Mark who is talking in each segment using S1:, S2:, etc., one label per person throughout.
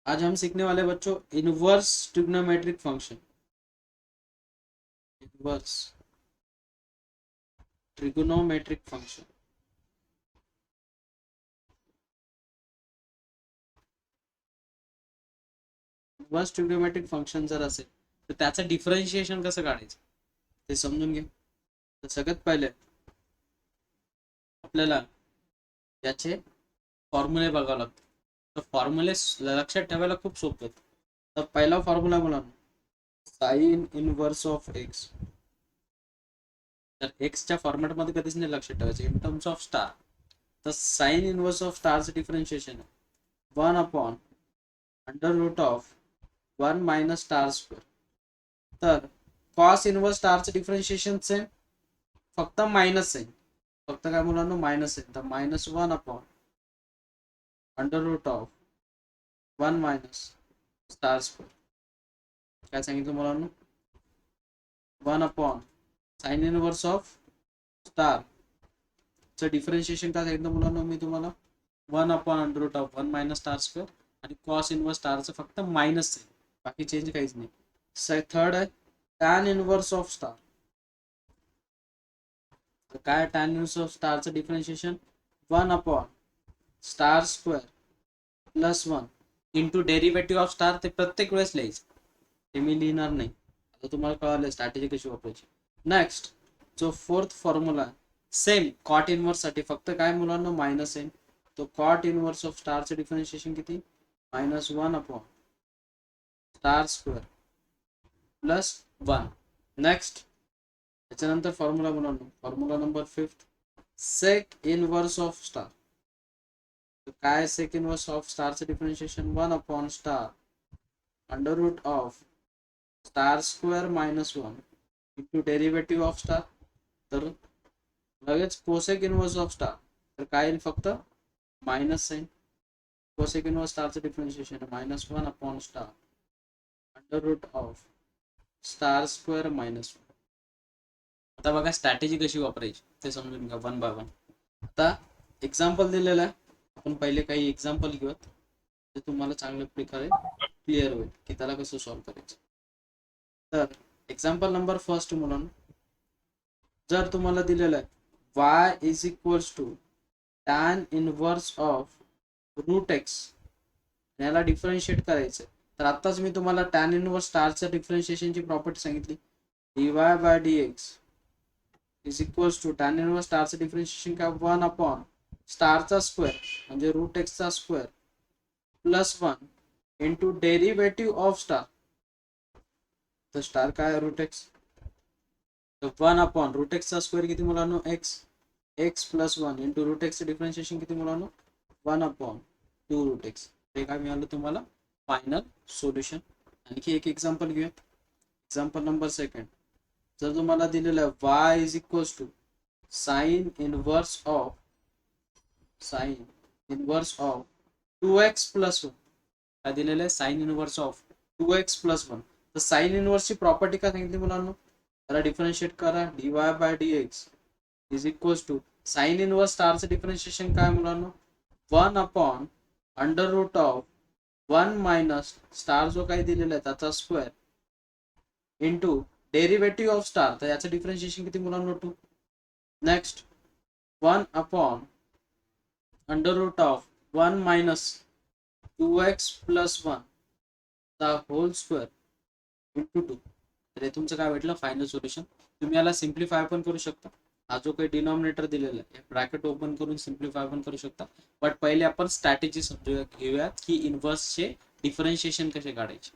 S1: आज हम सीखने वाले बच्चों inverse trigonometric function. Inverse trigonometric function. Inverse trigonometric function जर असेल तर त्याचं डिफरन्शिएशन कसं काढायचं ते समजून घ्या. तर सगळ्यात पहिले आपल्याला याचे फॉर्म्युले बघावं लागतात. तर फॉर्म्युले लक्षात ठेवायला खूप सोपे आहेत. तर पहिला फॉर्म्युला मला साइन इनवर्स ऑफ एक्स. तर एक्सच्या फॉर्मॅटमध्ये कधीच नाही लक्षात ठेवायचं इन टर्म्स ऑफ स्टार. तर साइन इनवर्स ऑफ स्टारचं डिफरन्शिएशन आहे 1 under root of 1 - star square. तर कॉस इनवर्स स्टारचं डिफरन्शिएशन सेम, फक्त मायनस आहे. फक्त काय मुलांना मायनस आहे. तर -1 under root of 1 - star square. काय सांगितलं मुलांना? 1 साइन इनवर्स ऑफ स्टार चं डिफरन्शिएशन काय सांगितलं मुलांना मी तुम्हाला? 1 under root of 1 - star square. आणि कॉस इनवर्स स्टारचं फक्त मायनस आहे, बाकी चेंज काहीच नाही. थर्ड आहे टॅन इनवर्स ऑफ स्टार. तर काय टॅन इनवर्स ऑफ स्टारचं differentiation? 1 star square +1 into derivative of star. ते प्रत्येक वेळेस लिहायचं, ते मी लिहिणार नाही. आता तुम्हाला कळालं स्ट्रॅटेजी कशी वापरायची. नेक्स्ट जो fourth formula same cot inverse साठी, फक्त काय मुलांना मायनस आहे. तो कॉट इनवर्स ऑफ स्टारचं डिफरन्शिएशन किती? -1 स्टार स्क्वेअर +1. नेक्स्ट त्याच्यानंतर फॉर्म्युला बनवतो, formula number 5 sec inverse of star. तर काय सेक इनवर्स ऑफ स्टारचं differentiation? 1 star under root of star square -1 into derivative of star. तर लगेच कोसेक इनवर्स ऑफ स्टार. तर काय येईल? फक्त मायनस साइन. कोसेक इनवर्स स्टारचं differentiation -1 star under root of star square -1. आता बघा स्ट्रॅटेजी कशी वापरायची ते समजून घ्या 1 बाय 1. आता एक्झाम्पल दिलेलं आहे, आपण पहिले काही एक्झाम्पल घेऊयात, ते तुम्हाला चांगल्या प्रकारे क्लिअर होईल की त्याला कसं सॉल्व्ह करायचं. तर एक्झाम्पल नंबर फर्स्ट म्हणून जर तुम्हाला दिलेलं आहे y is equals to tan inverse of root x, याला डिफरन्शिएट करायचं. तर आताच मी तुम्हाला टॅन इनवर्स स्टारच्या डिफरन्शिएशनची प्रॉपर्टी सांगितली. dy/dx is equals to tan inverse स्टारचं डिफरन्शिएशन काय? 1 स्टारचा स्क्वेअर म्हणजे रूट एक्सचा square +1 into derivative of star. तर स्टार काय? Root x. तर 1 रूट एक्सचा स्क्वेअर किती मुलांनो? एक्स. एक्स +1 इंटू रूट एक्सचं डिफरन्शिएशन किती मुलांनो? 1/2 रूट एक्स. हे काय मिळालं तुम्हाला? Final solution. आणखी एक एक्झाम्पल घेऊयात. एक्झाम्पल नंबर सेकंड जर तुम्हाला दिलेलं आहे y is equals to sine inverse of 2x + 1. काय दिलेलं आहे? Sine inverse of 2x + 1. तर साइन इनवर्सची प्रॉपर्टी काय सांगितली मुलांनो? त्याला डिफरन्शिएट करा. dy/dx is equals to sine inverse स्टारचं डिफरन्शिएशन काय मुलांनो? 1 अंडर रूट ऑफ 1 - स्टार जो काही दिलेला आहे त्याचा square into derivative of star. तर याचं डिफरन्शिएशन किती मुलांनो? 2. Next 1 under root of 1 - 2x + 1 चा होल स्क्वेअर इंटू 2. तर हे तुमचं काय भेटलं? Final solution. तुम्ही याला सिम्प्लिफाय पण करू शकता. हा जो काही डिनॉमिनेटर दिलेला आहे ब्रॅकेट ओपन करून सिम्प्लिफाय पण करू शकता. बट पहिले आपण स्ट्रॅटेजी समजूया, घेऊयात की इनवर्सचे डिफरन्शिएशन कसे काढायचे.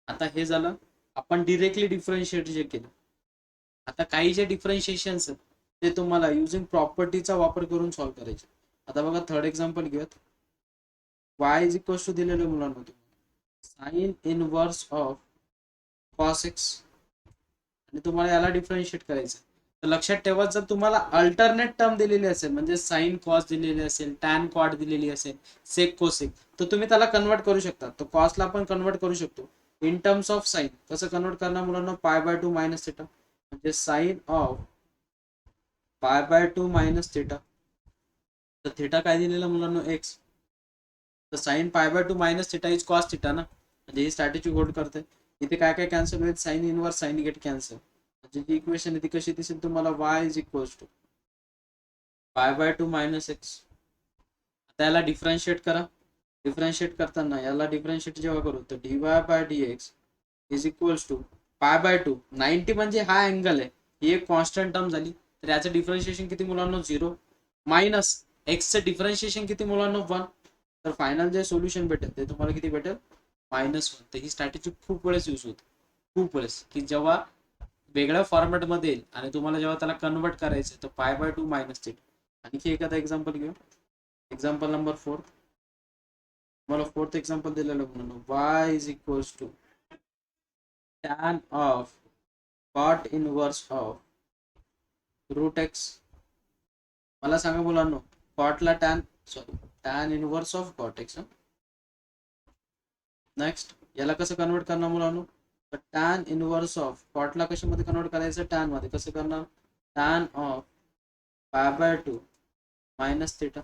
S1: आता हे झालं आपण डिरेक्टली डिफरन्शिएट जे केलं. आता काही जे डिफरन्शिएशन्स आहेत ते तुम्हाला युजिंग प्रॉपर्टीचा वापर करून सॉल्व्ह करायचे. आता बघा थर्ड एक्झाम्पल घेऊयात. y इज इक्वल्स टू दिलेलं मुलांना sign inverse of cos x आणि तुम्हाला याला डिफरन्शिएट करायचं. तर लक्षात ठेवा जर तुम्हाला अल्टरनेट टर्म दिलेली असेल म्हणजे साइन कॉस दिलेली असेल, टॅन कॉट दिलेली असेल, सेक कोसेक, तर तुम्ही त्याला कन्वर्ट करू शकता. तर कॉसला पण कन्वर्ट करू शकतो इन टर्म्स ऑफ साइन. कसं कन्वर्ट करणार मुलांना? π/2 - थिटा म्हणजे साइन ऑफ π/2 - थिटा. तर थिटा काय दिलेला मुलांना? एक्स. तर sine pi by two minus theta is cos theta ना, म्हणजे ही स्ट्रॅटेजी होल्ड करते. इथे काय काय कॅन्सल होईल, sine inverse sine get cancel, म्हणजे जी इक्वेशन आहे ती कशी दिसेल तुम्हाला, y is equals to pi by two minus x. आता याला डिफरन्शिएट करा. डिफरन्शिएट करताना याला डिफरन्शिएट जेव्हा करू तर dy by dx is equals to pi by two 90 म्हणजे हा अँगल आहे, ही एक कॉन्स्टंट टर्म झाली. तर याचं डिफरन्शिएशन किती मुलांना 0 मायनस एक्सचं डिफरन्शिएशन किती मुलांना 1. तर फायनल जे सोल्युशन भेटेल ते तुम्हाला किती भेटेल, -1. तर ही स्ट्रॅटेजी खूप वेळेस यूज होते, खूप वेळेस, की जेव्हा वेगळ्या फॉर्मॅटमध्ये येईल आणि तुम्हाला जेव्हा त्याला कन्वर्ट करायचं तर पाय बाय टू मायनस थिटा. आणखी एखादा एक्झाम्पल घेऊ. Example number 4. मला फोर्थ एक्झाम्पल दिलेलं म्हणून y is equals to tan of cot inverse of root x. मला सांगा मुलांनो, कॉटला tan inverse of cot x. Next याला कसं कन्वर्ट करणार मुलांनो, तर टॅन इनवर्स ऑफ कॉटला कशामध्ये कन्वर्ट करायचं, टॅन मध्ये. कसं करणार, tan of pi by two minus theta.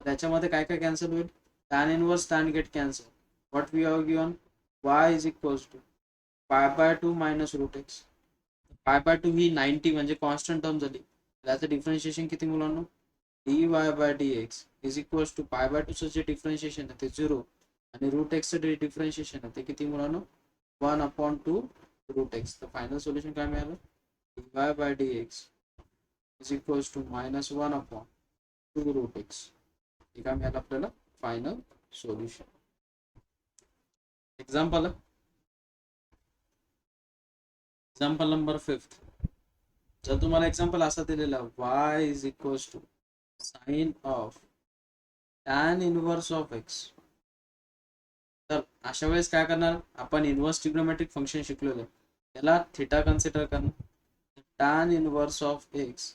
S1: त्याच्यामध्ये काय काय कॅन्सल होईल, tan inverse tan get cancel. What we have given, y is equals to pi by two minus root x. Pi by two ही 90 म्हणजे constant term झाली. त्याचं differentiation किती मुलांना, dy by dx is equals to pi by टूचं जे differentiation आहे ते 0 आणि रूट एक्सचं जे डिफरन्शिएशन आहे ते किती मुलांना 1/2 रूट एक्स. तर फायनल सोल्युशन काय मिळालं, dy by dx is equals to -1/2 root x. हे काय मिळालं आपल्याला, फायनल सोल्युशन. Example number 5. जर तुम्हाला एक्झाम्पल असा दिलेला y is equals to sine of tan inverse of x. तर अशा वेळेस काय करणार, आपण इनवर्स ट्रिग्नोमेट्रिक फंक्शन शिकलेलो, त्याला थिटा कन्सिडर करणार. Tan inverse of x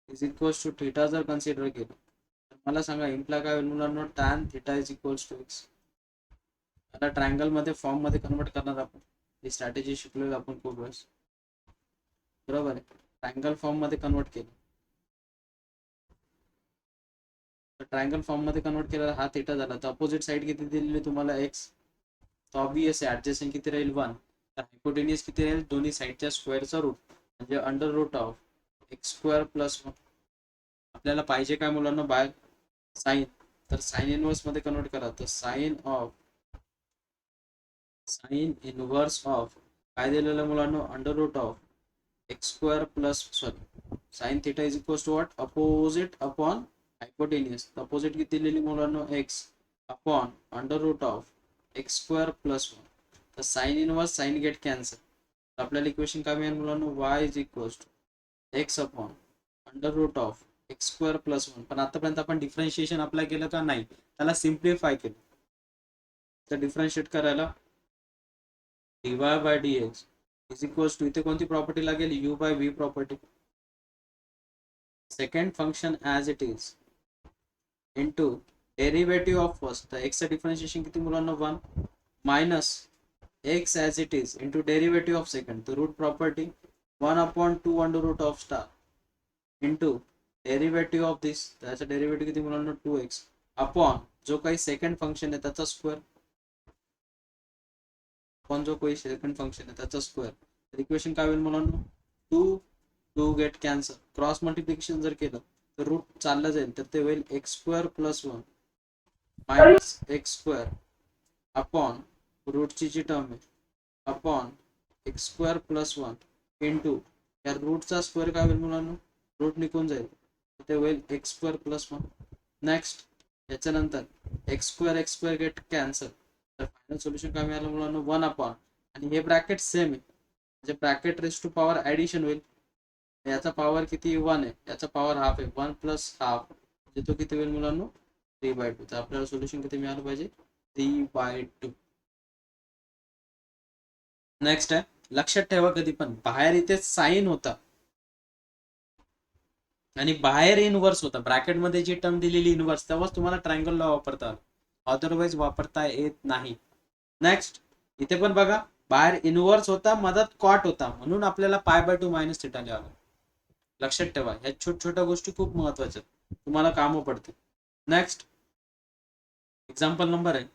S1: is equals to theta जर कन्सिडर केलं तर मला सांगा इम्प्लाय काय होईल मुलांना, tan theta is equals to x. आता ट्रायंगल मध्ये फॉर्म मध्ये कन्वर्ट करणार आपण, ही स्ट्रॅटेजी शिकलेलो आपण खूप वेळेस, बरोबर आहे. ट्रायंगल फॉर्म मध्ये कन्वर्ट केलं तर ट्रायंगल फॉर्म मध्ये कन्वर्ट केलेला हा थिटा झाला. तर अपोजिट साइड किती दिलेली तुम्हाला, एक्स. तर ऑब्वियस आहे ऍडजस्टिंग किती राहील 1. तर हायपोटेनियस किती राहील, दोन्ही साइडच्या स्क्वेअरचा रूट म्हणजे under root of x square plus 1. आपल्याला पाहिजे काय मुलांना, बाय साइन. तर साइन इनवर्स मध्ये कन्वर्ट करा. तर साइन इनवर्स ऑफ काय दिलेलं मुलांना, under root of x square plus sine theta is equals to what, opposite upon hypotenuse. Opposite किती दिलेली मुलांना, x upon under root of x square plus 1. तर sine inverse sine get cancel. आपल्याला equation काय मिळेल मुलांना, y is equals to x upon under root of x square plus 1. पण आतापर्यंत आपण डिफरन्शिएशन अप्लाय केलं का नाही, त्याला सिम्प्लिफाय केलं. तर डिफरन्शिएट करायला dy by dx is equals to, इथे कोणती प्रॉपर्टी लागेल, u by v property. Second function as it is into derivative of first. तर एक्सचं डिफरन्शिएशन किती मुलांना 1 minus x as it is into derivative of second. तर root property 1/2 under root of star into derivative of this. त्याचा derivative किती मुलांना 2x upon जो काही सेकंड फंक्शन आहे त्याचा स्क्वेअर, अपॉन जो काही सेकंड फंक्शन आहे त्याचा स्क्वेअर. तर इक्वेशन काय होईल मुलांना, 2 गेट कॅन्सल. क्रॉस मल्टिप्लिकेशन जर केलं तर रूट चाललं जाईल, तर ते होईल x square plus 1 minus x square upon रूटची जी टर्म आहे upon x square plus 1 into या रूटचा स्क्वेअर काय होईल मुलांना, रूट निघून जाईल, ते होईल एक्स स्क्वेअर प्लस 1. नेक्स्ट याच्यानंतर एक्स स्क्वेअर गेट कॅन्सल. तर फायनल सोल्युशन काय मिळालं मुलांना, 1 अपॉन, आणि हे ब्रॅकेट सेम आहे म्हणजे bracket raise to power addition होईल. याचा पॉवर किती 1 आहे, याचा पॉवर हाफ आहे, 1 प्लस हाफ म्हणजे तो किती होईल मुलांना 3/2. तर आपल्याला सोल्युशन किती मिळालं पाहिजे, 3/2. नेक्स्ट आहे, लक्षात ठेवा कधी पण बाहेर इथे साइन होता आणि बाहेर इनवर्स होता, ब्रॅकेट मध्ये जी टर्म दिलेली इनवर्स, तेव्हाच तुम्हाला ट्रायंगल लॉ वापरता आला, अदरवाइज वापरता येत नाही. नेक्स्ट इथे पण बघा, बाहेर इनवर्स होता, मधात कॉट होता, म्हणून आपल्याला π/2 मायनस थिटा लिहावं. लक्षात ठेवा, ह्या छोट्या छोट्या गोष्टी खूप महत्वाच्या तुम्हाला कामं पडतील. नेक्स्ट एक्झाम्पल नंबर आहे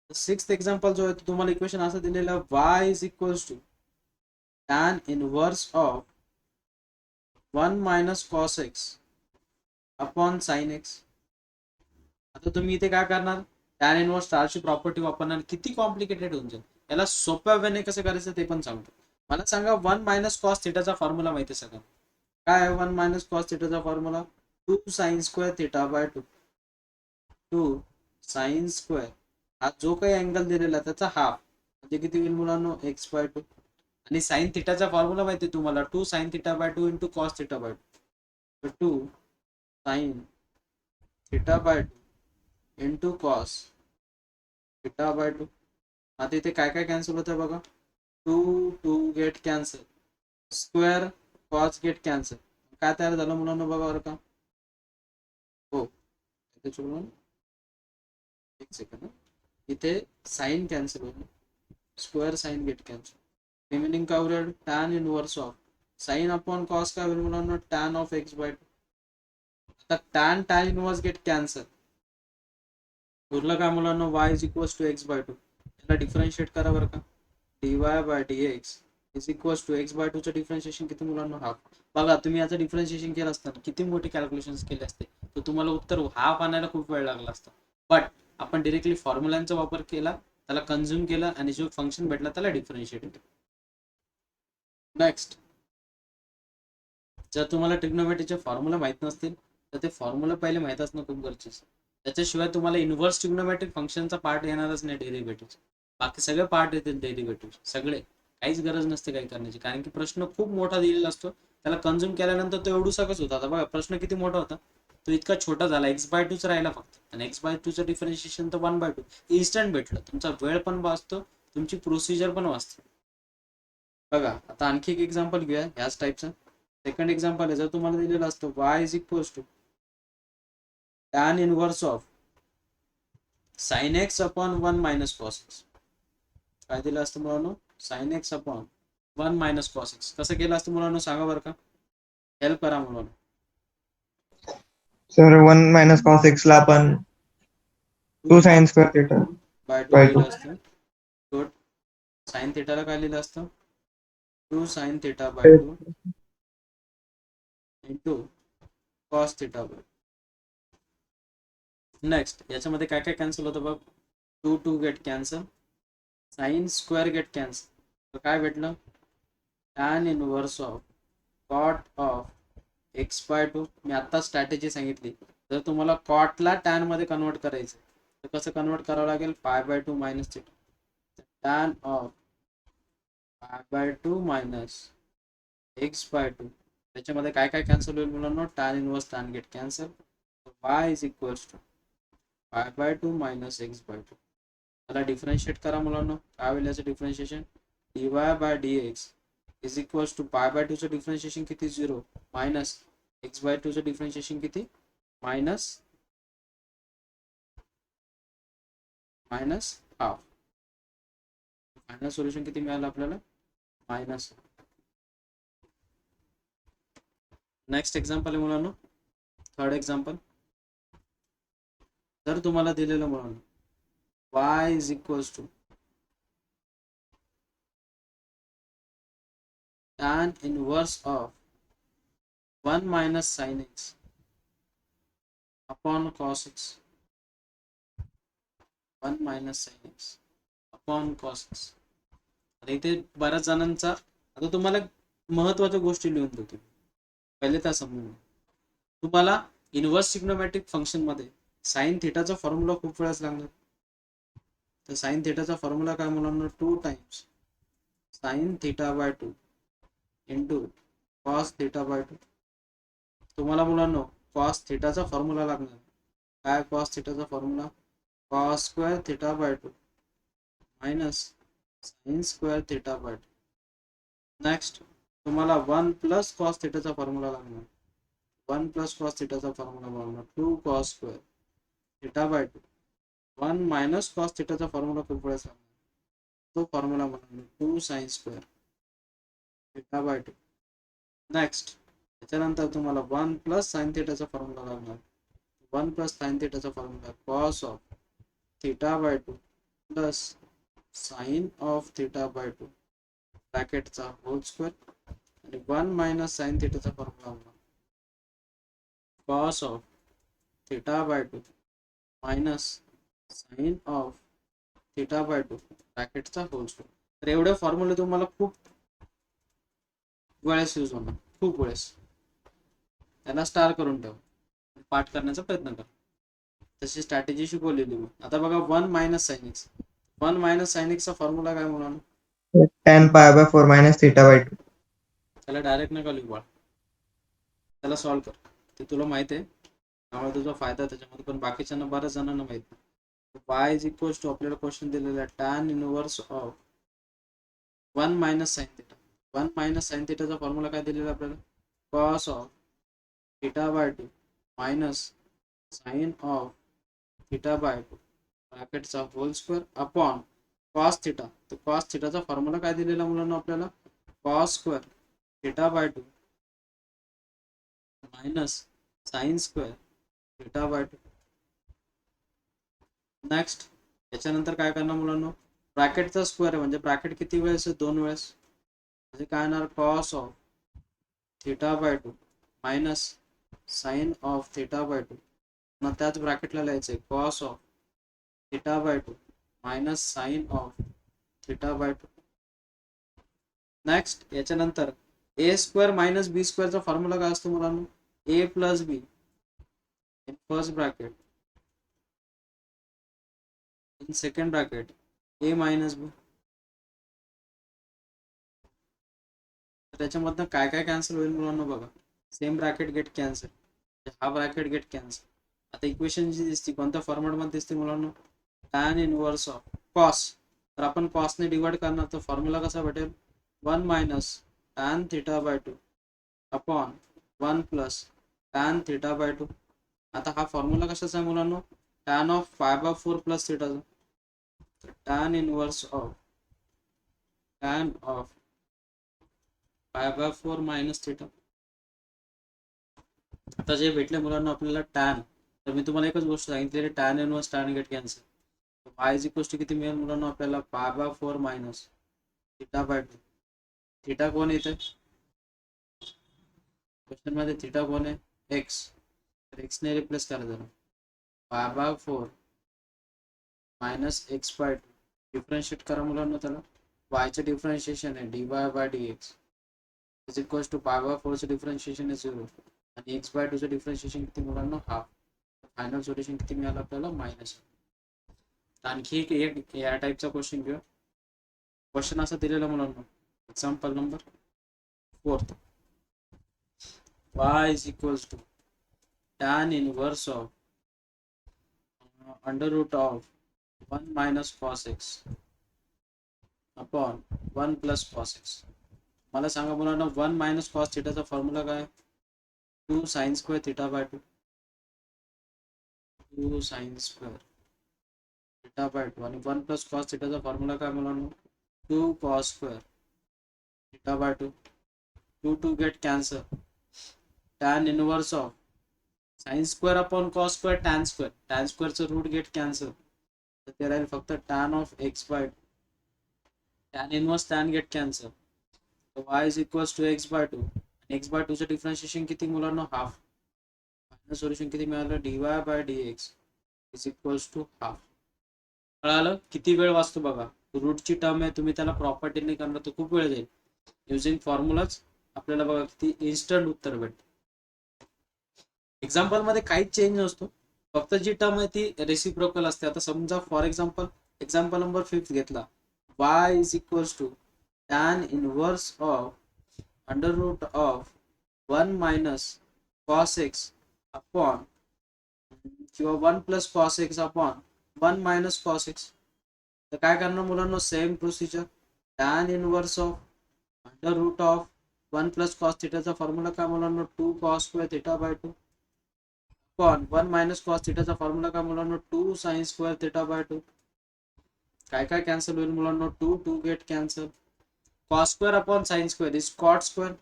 S1: 6th एक्झाम्पल जो आहे तो तुम्हाला इक्वेशन असं दिलेलं y is equals to tan inverse of 1 minus cos x upon sine x. आता तुम्ही इथे काय करणार, टॅन इनवर्स स्टारची प्रॉपर्टी वापरणार. किती कॉम्प्लिकेटेड होऊन जाईल. याला सोप्या वेने कसं करायचं ते पण सांगतो. मला सांगा 1 मायनस कॉस थिटाचा फॉर्म्युला माहिती आहे सगळं. काय आहे 1 मायनस कॉस थिटाचा formula? 2 sine square theta by 2. 2 sine square हा जो काही अँगल दिलेला त्याचा हाफ म्हणजे किती होईल मुलांनो, एक्स बाय 2. आणि साइन थिटाचा फॉर्म्युला माहिती आहे तुम्हाला, 2 sine theta by 2 into cos theta by 2. तर 2 sine theta by 2 into cos theta by 2. आता इथे काय काय कॅन्सल होतं बघा. 2 get cancel, square cos get cancel. काय तयार झालं मुलांना बघा बरं का. हो चुकून एक सेकंड, इथे साइन कॅन्सल होईल, square sine get cancel. Remaining काय उरेल, tan inverse of sine upon cos काय होईल मुलांना, टॅन ऑफ एक्स बाय 2. आता टॅन इनवर्स गेट कॅन्सल, उरलं काय मुलांना, y is equals to x by 2. याला डिफरन्शिएट करा बरं का. dy by dx is equals to x by 2 चं डिफरन्शिएशन किती मुलांना, हाफ. बघा तुम्ही याचं डिफरन्शिएशन केलं असतं किती मोठे कॅल्क्युलेशन्स केले असते तर तुम्हाला उत्तर हाफ आणायला खूप वेळ लागला असता. बट आपण डिरेक्टली फॉर्म्युलांचा वापर केला, त्याला कन्झ्युम केला आणि जो फंक्शन भेटला त्याला डिफरन्शिएट केलं. नेक्स्ट, जर तुम्हाला ट्रिग्नोमेट्रीचे फॉर्म्युला माहित नसतील तर ते फॉर्म्युला पहिले माहित असणं खूप गरजेचं. त्याच्याशिवाय तुम्हाला इन्व्हर्स ट्रिग्नोमेट्रिक फंक्शनचा पार्ट येणारच नाही डेरिव्हेटिव्ह. बाकी सगळे पार्ट येतील डेरिव्हेटिव्ह सगळे, काहीच गरज नसते काही करण्याची. कारण की प्रश्न खूप मोठा दिलेला असतो, त्याला कन्झ्युम केल्यानंतर तो एवढूसाच होता. आता बघा प्रश्न किती मोठा होता, तो इतका छोटा झाला, एक्स बाय 2च राहिला फक्त. आणि एक्स बाय 2चं डिफरन्शिएशन तर 1 बाय 2 इन्स्टंट भेटलं. तुमचा वेळ पण वाचतो, तुमची प्रोसिजर पण वाचते. बघा आता आणखी एक एक्झाम्पल घेऊया ह्याच टाईपचं. सेकंड एक्झाम्पल आहे, जर तुम्हाला दिलेलं असतं y is equals to tan inverse of sine x upon 1 minus cos x. काय दिलं असतं मुलांनो, sine x upon 1 minus cos x. कसं केलं असतं मुलांनो सांगा बरं का, हेल्प करा मुलांनो.
S2: सर 1 मायनस कॉस एक्स ला आपण 2 sine square theta
S1: by 2
S2: by 2.
S1: लिहिलं असतं. गुड. साइन थिटाला काय लिहिलं असतं, 2 sine theta by 2 into cos theta by. Next याच्यामध्ये काय काय कॅन्सल होतं बघ, 2 get cancel, sine square get cancel. तर काय भेटलं, tan inverse of cot of x by 2. मी आता स्ट्रॅटेजी सांगितली, जर तुम्हाला कॉटला टॅन मध्ये कन्वर्ट करायचं तर कसं कन्वर्ट करावं लागेल, pi by 2 minus theta. Tan of pi by 2 minus x by 2. त्याच्यामध्ये काय काय कॅन्सल होईल मुलांना, tan inverse tan get cancel. y is equals to pi by 2 minus x by 2. त्याला डिफरन्शिएट करा मुलांना. काय होईल याचं differentiation, dy by dx is equals to pi by 2 चं डिफरन्शिएशन किती, 0 मायनस एक्स बाय 2 चं डिफरन्शिएशन किती, मायनस हाफ. फायनल सोल्युशन किती मिळालं आपल्याला, मायनस. नेक्स्ट एक्झाम्पल आहे मुलांना, थर्ड एक्झाम्पल. जर तुम्हाला दिलेलं मुलांना y is equals to tan inverse of 1 minus sin x upon cos x, 1 minus sin x upon cos x. आता इथे बऱ्याच जणांचा, आता तुम्हाला महत्वाच्या गोष्टी लिहून देतो पहिले त्या समजून. तुम्हाला इन्व्हर्स ट्रिग्नोमेट्रिक फंक्शन मध्ये साइन थिटाचा फॉर्म्युला खूप वेळाच लागणार. तर साइन थिटाचा फॉर्म्युला काय मुलांना, 2 times sine theta by 2 into cos theta by 2. तुम्हाला मुलांना कॉस थिटाचा फॉर्म्युला लागणार. काय कॉस थिटाचा formula, cos square theta by 2 minus sine square theta by 2. Next तुम्हाला 1 प्लस कॉस थिटाचा फॉर्म्युला लागणार. 1 प्लस कॉस थिटाचा फॉर्म्युला लागणार 2 cos square theta by 2. 1 minus cos थिटाचा फॉर्म्युला खूप वेळेस लागणार, तो फॉर्म्युला म्हणून 2 sine square theta by 2. Next त्याच्यानंतर तुम्हाला 1 प्लस साइन थिटाचा फॉर्म्युला लागणार. वन प्लस साइन थिटाचा formula cos of theta by two plus sine of theta by two ब्रॅकेटचा होल स्क्वेअर आणि वन मायनस साइन थिटाचा formula cos of theta by two minus sine of theta by two ब्रॅकेटचा whole square. तर एवढे फॉर्म्युले तुम्हाला खूप वेळेस use होणार, खूप वेळेस. त्याला स्टार करून ठेव, पाठ करण्याचा प्रयत्न कर. तशी स्ट्रॅटेजी शिकवलेली मी. आता बघा one minus sine x. One minus sine एक्सचा फॉर्म्युला काय म्हणून
S2: tan pi by 4 minus theta by 2.
S1: त्याला डायरेक्ट नका लिहू बाळ, त्याला सॉल्व्ह कर. ते तुला माहित आहे त्यामुळे तुझा फायदा त्याच्यामध्ये, पण बाकीच्यांना बऱ्याच जणांना माहित नाही. y इज इक्वल्स टू आपल्याला क्वेश्चन दिलेला आहे tan inverse of one minus sine theta. One minus sine थिटाचा फॉर्म्युला काय दिलेला आपल्याला cos of theta by two minus sine of theta by two ब्रॅकेटचा whole square upon cos theta. तर cos थिटाचा फॉर्म्युला काय दिलेला मुलांना आपल्याला cos square theta by two minus sine square theta by two. Next याच्यानंतर काय करणार मुलांना, ब्रॅकेटचा स्क्वेअर आहे म्हणजे ब्रॅकेट किती वेळेस आहे, दोन वेळेस. म्हणजे काय येणार cos of theta by two minus sine of theta by two. मग त्याच ब्रॅकेटला लिहायचंय cos of theta by two minus sine of theta by two. Next याच्यानंतर ए स्क्वेअर मायनस बी स्क्वेअरचा फॉर्म्युला काय असतो मुलांना, A plus B in first bracket in second bracket A minus B. त्याच्यामधनं काय काय कॅन्सल होईल मुलांना बघा, सेम ब्रॅकेट गेट कॅन्सल, हा ब्रॅकेट गेट कॅन्सल. आता इक्वेशन जी दिसते कोणत्या फॉर्मॅट मध्ये दिसते मुलांना, tan इनवर्स ऑफ कॉस. तर आपण कॉसने डिवाइड करणार, तर फॉर्म्युला कसा भेटेल one minus tan theta by two upon one plus tan theta by two. आता हा फॉर्म्युला कशाचा आहे मुलांना, tan of pi by 4 plus थिटाचा. tan inverse of tan of pi by 4 minus theta. आता जे भेटले मुलांना आपल्याला tan, तर मी तुम्हाला एकच गोष्ट सांगितली, tan inverse tan get cancel. y is equal to किती मिळेल मुलांना आपल्याला pi by 4 minus theta by two. Theta कोण येते क्वेश्चन मध्ये, थिटा कोण आहे एक्स, तर एक्स ने रिप्लेस करायचं pi by 4 minus x by two. Differentiate करा मुलांना, त्याला y चे डिफरन्शिएशन आहे dy by dx is equal to pi by 4 चे डिफरन्शिएशन आहे 0 आणि एक्स बाय 2 चे डिफरन्शिएशन किती मुलांना हाफ. फायनल सोल्युशन किती मिळालं आपल्याला मायनस. आणखी एक या टाईपचा क्वेश्चन घेऊ. क्वेश्चन असा दिलेला मुलांना, example number 4, y is equals to tan inverse of under root of 1 minus cos x upon 1 plus cos x. मला सांगा मुलांना वन मायनस कॉस थिटाचा फॉर्म्युला काय, 2 sine square theta by two. 2 sine square theta by two आणि 1 plus cos थिटाचा formula काय मुलांना, 2 cos square theta by two. 2 get cancel. tan inverse of sine square upon cos square tan square. tan स्क्वेअरचं root get cancel, तर ते राहील फक्त tan of x by two. tan inverse tan get cancel, तर y is equals to x by two. X by टूचं differentiation किती मुलांना half. Final solution किती मिळालं dy by dx is equals to half. कळालं किती वेळ वाचतो बघा, रूटची टर्म आहे, तुम्ही त्याला प्रॉपर्टीने करणार तर खूप वेळ जाईल. युझिंग फॉर्म्युलाच आपल्याला बघा किती इन्स्टंट उत्तर भेटतं. एक्झाम्पल मध्ये काहीच चेंज नसतो, फक्त जी टर्म आहे ती रेसिप्रोकल असते. आता समजा फॉर एक्झाम्पल नंबर 5 घेतला, y is equals to tan inverse of under root of 1 minus cos x upon किंवा 1 plus cos x upon 1 minus cos x. तर काय करणार मुलांना, same procedure, tan inverse of under root of 1 plus cos थिटाचा formula काय मुलांना, 2 cos square theta by two upon 1 minus cos थिटाचा formula काय मुलांना, 2 sine square theta by two. काय काय कॅन्सल होईल मुलांना, 2 get cancel. Cos square upon sine square is cot square.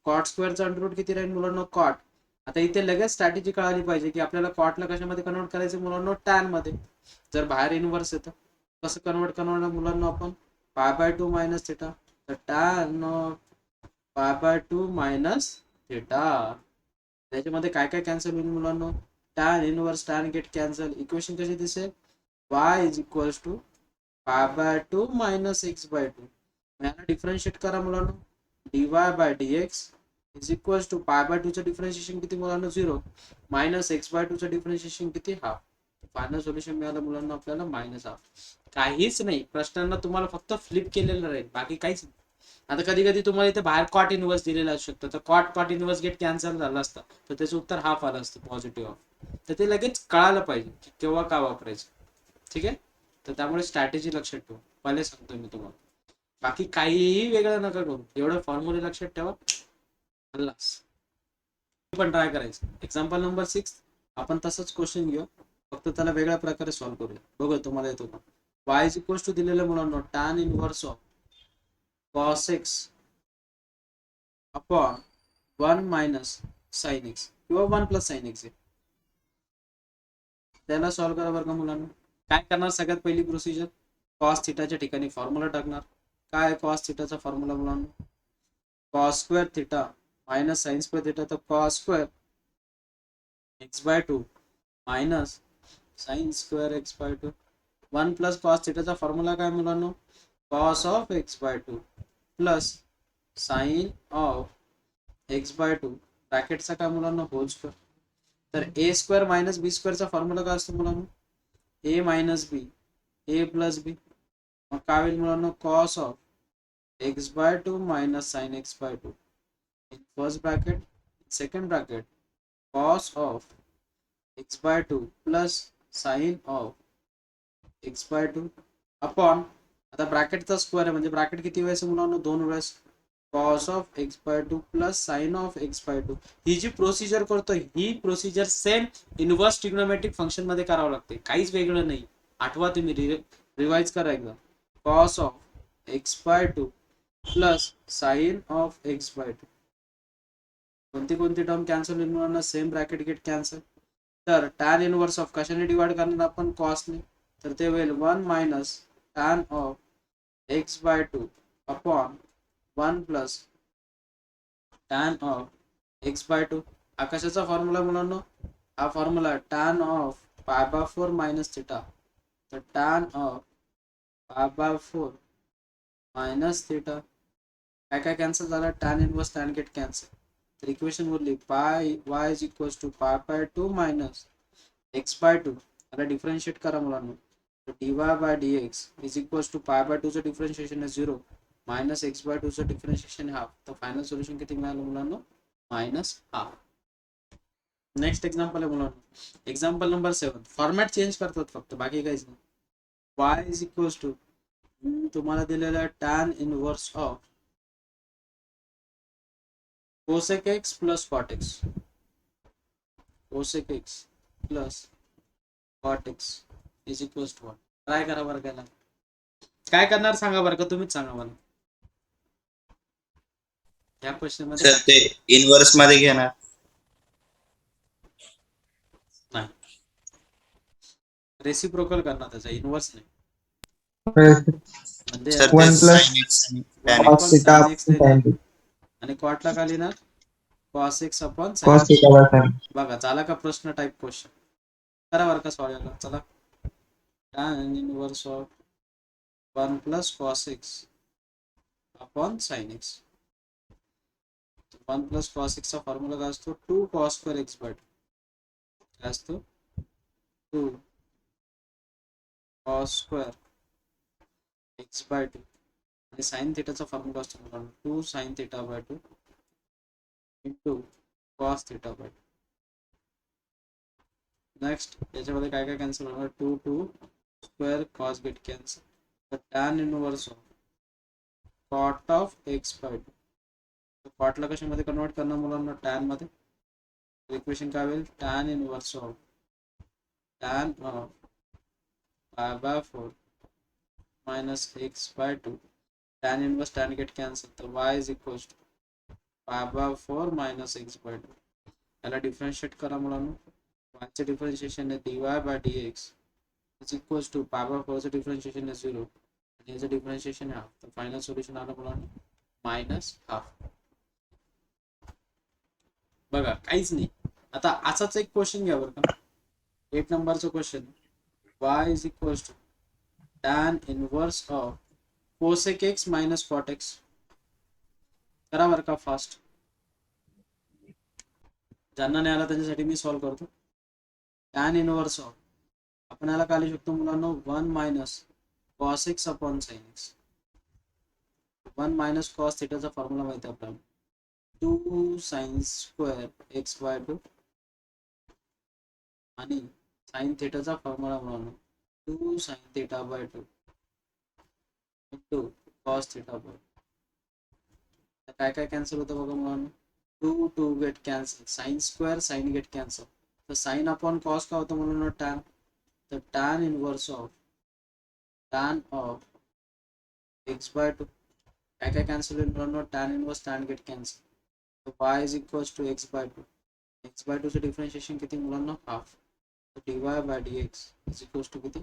S1: Cot स्क्वेअरचा अंडर रूट किती राहील मुलांना, कॉट. आता इथे लगेच स्ट्रॅटेजी कळाली पाहिजे की आपल्याला कॉटला कशामध्ये कन्वर्ट करायचं मुलांना, टॅन मध्ये. जर बाहेर इनव्हर्स येतं कसं कन्वर्ट करणार मुलांना आपण, पाय बाय 2 मायनस थिटा. तर tan pi by 2 minus theta. त्याच्यामध्ये काय काय कॅन्सल होईल मुलांना, tan inverse tan get cancel. Equation कशी दिसेल, y is equals to pi by 2 minus x by 2. याला डिफरन्शिएट करा मुलांना, dy by dx is equals to pi by 2 चं डिफरन्शिएशन किती मुलांना 0 मायनस एक्स बाय 2 चं डिफरन्शिएशन किती हाफ. फायनल सोल्युशन मिळालं मुलांना आपल्याला मायनस हाफ. काहीच नाही, प्रश्नांना तुम्हाला फक्त फ्लिप केलेलं राहील, बाकी काहीच नाही. आता कधी कधी तुम्हाला इथे बाहेर कॉट इनवर्स दिलेला असू शकतो, तर कॉट इनवर्स गेट कॅन्सल झालं असतं तर त्याचं उत्तर हाफ आलं असतं पॉझिटिव्ह हाफ. तर ते लगेच कळायला पाहिजे की केव्हा का वापरायचं. ठीक आहे, तर त्यामुळे स्ट्रॅटेजी लक्षात ठेवा, पहिले सांगतोय मी तुम्हाला. बाकी काहीही वेगळं नका करू, एवढं फॉर्म्युले लक्षात ठेवा, हल्लास. पण ट्राय करायचं. एक्झाम्पल नंबर 6 आपण तसंच क्वेश्चन घेऊ, फक्त त्याला वेगळ्या प्रकारे सॉल्व्ह करूया. बघूया तुम्हाला येतो का. y इज इक्वल्स टू दिलेलं मुलांना tan inverse of cos x upon 1 minus sine x किंवा 1 प्लस साइन x आहे. त्याला सॉल्व्ह करा बरं का मुलांना. काय करणार, सगळ्यात पहिली प्रोसिजर कॉस थिटाच्या ठिकाणी फॉर्म्युला टाकणार. काय कॉस थिटाचा फॉर्म्युला मुलांना, cos square theta minus sine square theta. तर cos square x by 2 minus sine square x by 2. 1 plus cos थिटाचा फॉर्म्युला काय मुलांना, cos of x by 2 plus sine of x by 2 ब्रॅकेटचा काय मुलांना होल स्क्वेअर. तर A square minus B स्क्वेअरचा formula काय असतो मुलांना, ए मायनस बी ए प्लस बी. मग काय होईल मुलांना, cos of x by 2 minus sine x by 2 in first bracket, second bracket cos of x by 2 plus sine of x by 2 upon, आता ब्रॅकेटचा स्क्वेअर आहे म्हणजे ब्रॅकेट किती वेळेस मुलांना, 2 वेळेस, cos of x by 2 plus sine of x by 2. ही जी प्रोसिजर करतोय ही procedure same inverse trigonometric function मध्ये करावं लागते, काहीच वेगळं नाही. आठवा तुम्ही, रिवाइज करा एकदा. Cos of x by 2 plus sine of x by 2. कोणती कोणती टर्म कॅन्सल होईल, सेम ब्रॅकेट गेट कॅन्सल. तर टॅन इनव्हर्स ऑफ कशाने डिवाइड करणार आपण, कॉसने. तर ते होईल 1 minus tan of x by 2 upon 1 plus tan of x by 2. हा कशाचा फॉर्म्युला मुलांना, हा formula tan of pi by 4 minus theta. तर tan of pi by 4 minus theta. काय काय कॅन्सल झालं, tan inverse tan get cancel. तर equation बोलली पाय y is equals to pi by 2 minus x by 2. आता डिफरन्शिएट करा मुलांना, तर dy by dx is equals to pi by 2 चं डिफरन्शिएशन आहे 0 मायनस एक्स बाय 2 चं डिफरन्शिएशन हाफ. तर फायनल सोल्युशन किती मिळालं मुलांना, मायनस हाफ. नेक्स्ट एक्झाम्पल आहे मुलांना, एक्झाम्पल नंबर 7. फॉर्मॅट चेंज करतात फक्त, बाकी काहीच नाही. y इज इक्वल्स टू तुम्हाला दिलेलं आहे tan inverse of cosec x plus cot x, cosec x plus cot x is equals to 1. Try करा बरं त्याला. काय करणार सांगा बरं का, तुम्हीच सांगा मला. या क्वेश्चन मध्ये
S3: सर ते इनव्हर्स मध्ये घेणार.
S1: नाही, रेसिप्रोकल करणार, त्याचा इनव्हर्स नाही. म्हणजे
S3: सर ते
S2: 1 प्लस
S3: sin x आणि
S1: one
S3: tan x.
S2: cos
S1: upon
S2: theta
S1: sine x लिहिणार
S2: sin
S1: आणि कॉटला काय लिहिणार, cos x upon
S2: cos
S1: sine.
S2: theta by sin.
S1: बघा झाला का प्रश्न टाइप क्वेश्चन. करा बरं का सॉल्व. चला, tan inverse of 1 plus cos x upon sine x. 1 plus cos एक्सचा फॉर्म्युला काय असतो, 2 कॉस स्क्वेअर एक्स बाय 2. काय असतो, 2 कॉस स्क्वेअर एक्स बाय 2. आणि साइन थिटाचा फॉर्म्युला असतो 2 sine theta by 2 into cos theta by 2. Next याच्यामध्ये काय काय कॅन्सल होणार, 2 स्क्वेअर कॉस गेट कॅन्सल. तर tan inverse of cot of x by 2. कॉटला कशामध्ये कन्वर्ट करणार मुलांना, टॅन मध्ये. इक्वेशन काय होईल, tan inverse of tan of pi by 4 minus x by 2. Tan inverse tan get cancel. तर y is equals to pi by 4 minus x by 2. याला differentiate करा मुलांनो. वायचं डिफरन्शिएशन आहे dy by dx is equals to pi by फोरचं differentiation आहे 0 आणि याचं डिफरन्शिएशन आहे हाफ. तर फायनल सोल्युशन आलं मुलांनो -हाफ. बघा काहीच नाही. आता असाच एक क्वेश्चन घ्या बरं का, 8 नंबरचं question. y is equals to tan inverse of cosec x minus cot x. करा बरं का फास्ट. ज्यांना नाही आला त्यांच्यासाठी मी सॉल्व्ह करतो. tan इनवर्स ऑफ आपण याला काय लिहू शकतो मुलांनो 1 minus cos x upon sin x. 1 minus cos थिटाचा फॉर्म्युला माहिती आहे आपल्याला 2 sin स्क्वेअर x बाय 2 आणि sin थिटाचा फॉर्म्युला मुलांनो 2 sin theta by 2 into cos theta by. काय काय कॅन्सल होतं बघा मुलांनो. 2 get cancel, sine square sine get cancel. तर साइन अपॉन कॉस काय होतं मुलांनो टॅन. तर tan inverse of x by 2 काय काय कॅन्सल होईल मुलांनो. Tan inverse tan get cancel. तर y is equals to x by 2. x by 2 चं डिफरन्शिएशन किती मुलांनो हाफ. तर dy by dx is equals to किती